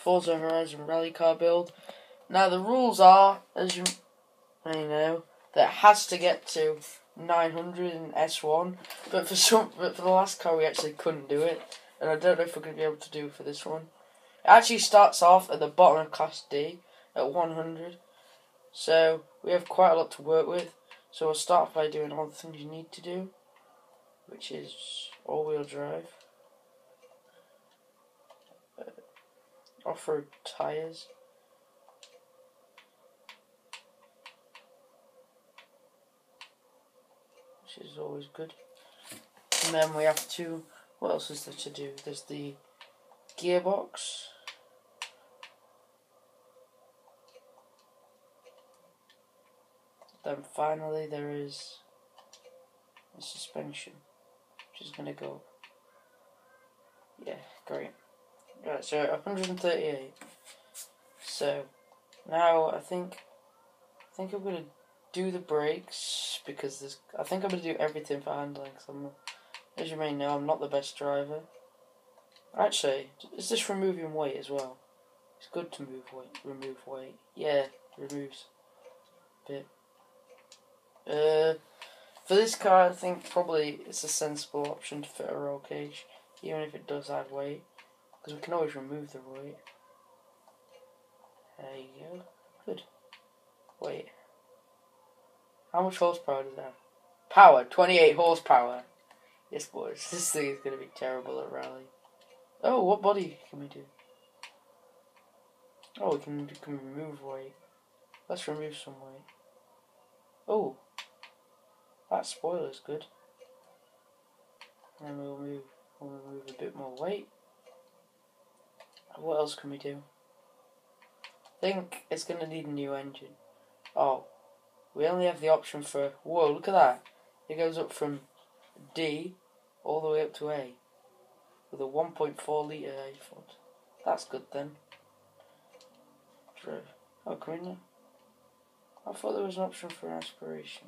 Forza Horizon Rally Car build. Now the rules are, as you may know, that it has to get to 900 in S1, but for the last car we actually couldn't do it, and I don't know if we're going to be able to do it for this one. It actually starts off at the bottom of Class D at 100, so we have quite a lot to work with. So we'll start by doing all the things you need to do, which is all-wheel drive, off-road tyres, which is always good. And then we have to, what else is there to do? There's the gearbox. Then finally there is the suspension, which is going to go. Yeah, great. Right, so 138. So now I think I'm going to do the brakes, because I think I'm going to do everything for handling, because as you may know, I'm not the best driver. Actually, is this removing weight as well? It's good to remove weight. Yeah, removes a bit. For this car, I think probably it's a sensible option to fit a roll cage, even if it does add weight, because we can always remove the weight. There you go. Good. Wait. How much horsepower does that have? Power, 28 horsepower. Yes, boys. This thing is going to be terrible at rally. Oh, what body can we do? Oh, we can remove weight. Let's remove some weight. Oh. That spoiler's good. And then we'll remove a bit more weight. What else can we do? I think it's going to need a new engine. Oh, we only have the option for... Whoa, look at that. It goes up from D all the way up to A with a 1.4 litre A-foot. That's good then. Oh, can we not? I thought there was an option for an aspiration.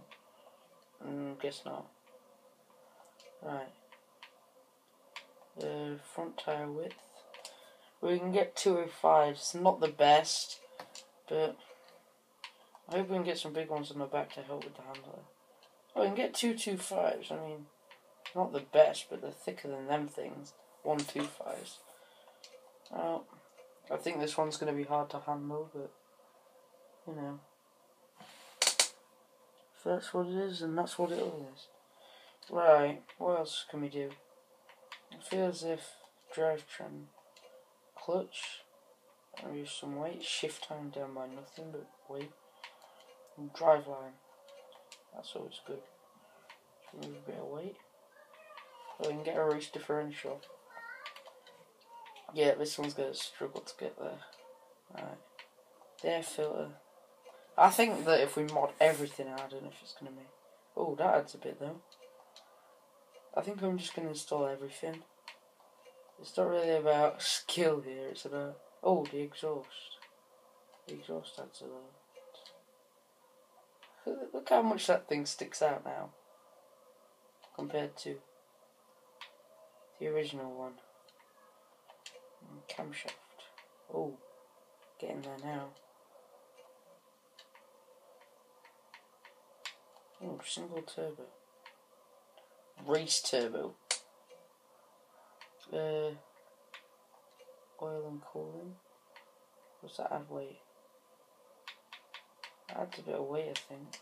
Guess not. Right. The front tyre width. We can get 205. It's not the best, but I hope we can get some big ones on the back to help with the handler. Oh, we can get 225s. I mean, not the best, but they're thicker than them things. 125s. Well, I think this one's going to be hard to handle, but you know. If that's what it is, and that's what it is. Right, what else can we do? I feel as if drivetrain, clutch, use some weight, shift time down by nothing but weight, and driveline. That's always good. Remove a bit of weight. So we can get a race differential. Yeah, this one's going to struggle to get there. Right, the air filter. I think that if we mod everything, I don't know if it's going to make... Oh, that adds a bit though. I think I'm just going to install everything. It's not really about skill here, it's about... Oh, the exhaust. The exhaust adds a lot. Look how much that thing sticks out now, compared to the original one. And camshaft. Oh, getting there now. Oh, single turbo. Race turbo. Oil and cooling. Does that add weight? It adds a bit of weight, I think.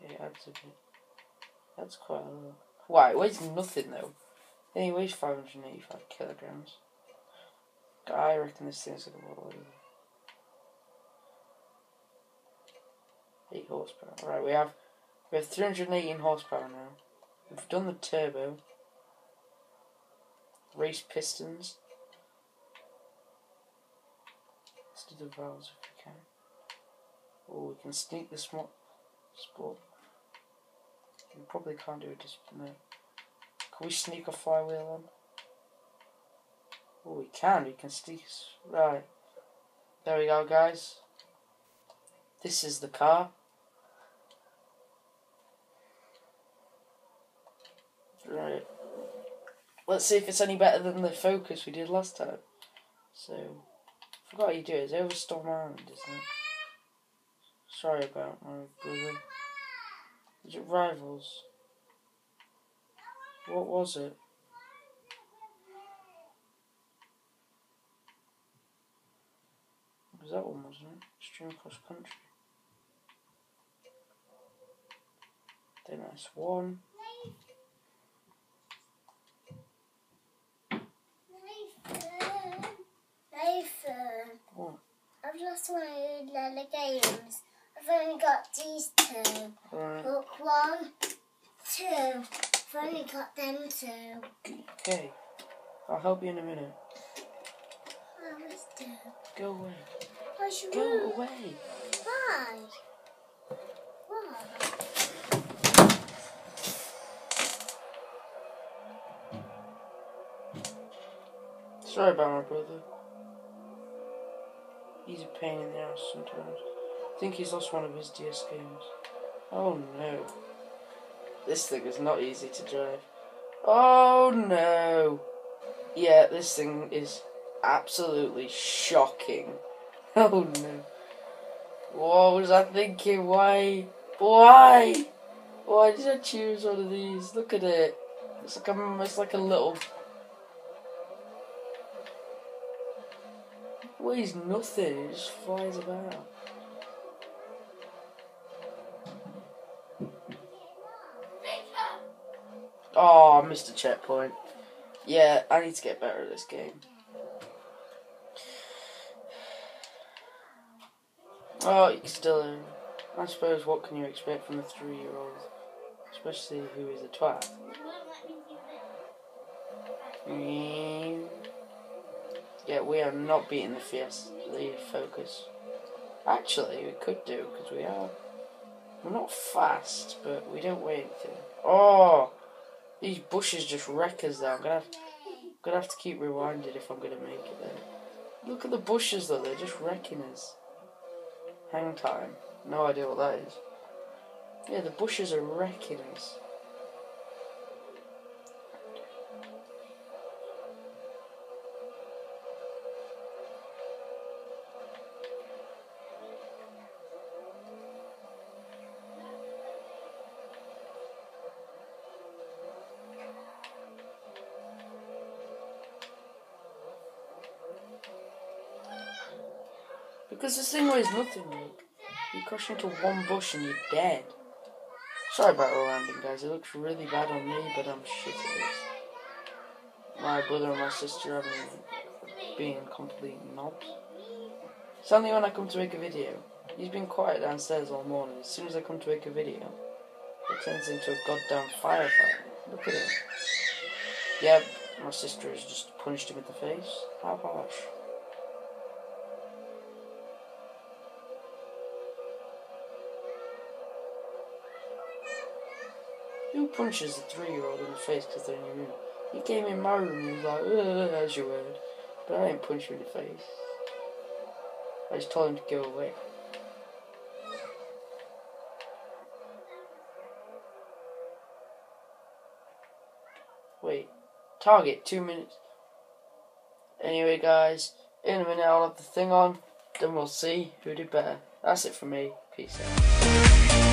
Yeah, it adds a bit. That's quite a lot. Wow, it weighs nothing though. It only weighs 585 kilograms. I reckon this thing's gonna roll over. 8 horsepower. Right, we have 318 horsepower now. We've done the turbo. Race pistons. Let's do the valves if we can. Oh, we can sneak the sport. We probably can't do it just no. Can we sneak a flywheel on? Oh, we can. We can sneak. Right. There we go, guys. This is the car. Right. Let's see if it's any better than the focus we did last time. So, I forgot how you do it. It's over Storm Island, isn't it? Sorry about my brother. Is it Rivals? What was it? It was that one, wasn't it? Stream Cross Country. Then that's one. Nathan. What? I've lost my Lella games. I've only got these two. Alright. Look, 1, 2. I've only got them two. Okay. I'll help you in a minute. Oh, it's two. Go away. I should Go away. Why? Why? Sorry about my brother. He's a pain in the ass sometimes. I think he's lost one of his DS games. Oh no. This thing is not easy to drive. Oh no. Yeah, this thing is absolutely shocking. Oh no. What was I thinking? Why? Why? Why did I choose one of these? Look at it. It's like a little... It weighs nothing. It just flies about. Oh, I missed a checkpoint. Yeah, I need to get better at this game. Oh, you can still... I suppose, what can you expect from a 3-year-old? Especially who is a twat. Yeah, we are not beating the Focus. Actually, we could do, because we're not fast, but we don't weigh anything. Oh! These bushes just wreck us though. I'm gonna have to keep rewinding if I'm gonna make it there. Look at the bushes though, they're just wrecking us. Hang time. No idea what that is. Yeah, the bushes are wrecking us. Because this thing weighs nothing, like. You crash into one bush and you're dead. Sorry about the landing, guys. It looks really bad on me, but I'm shit at this. My brother and my sister are being complete knobs. It's only when I come to make a video. He's been quiet downstairs all morning. As soon as I come to make a video, it turns into a goddamn firefight. Look at it. Yep, my sister has just punched him in the face. How harsh. Who punches a 3-year-old in the face because they're in your room? He came in my room and he was like, that's your word. But I didn't punch him in the face. I just told him to go away. Wait. Target, 2 minutes. Anyway, guys, in a minute I'll have the thing on. Then we'll see who did better. That's it from me. Peace out.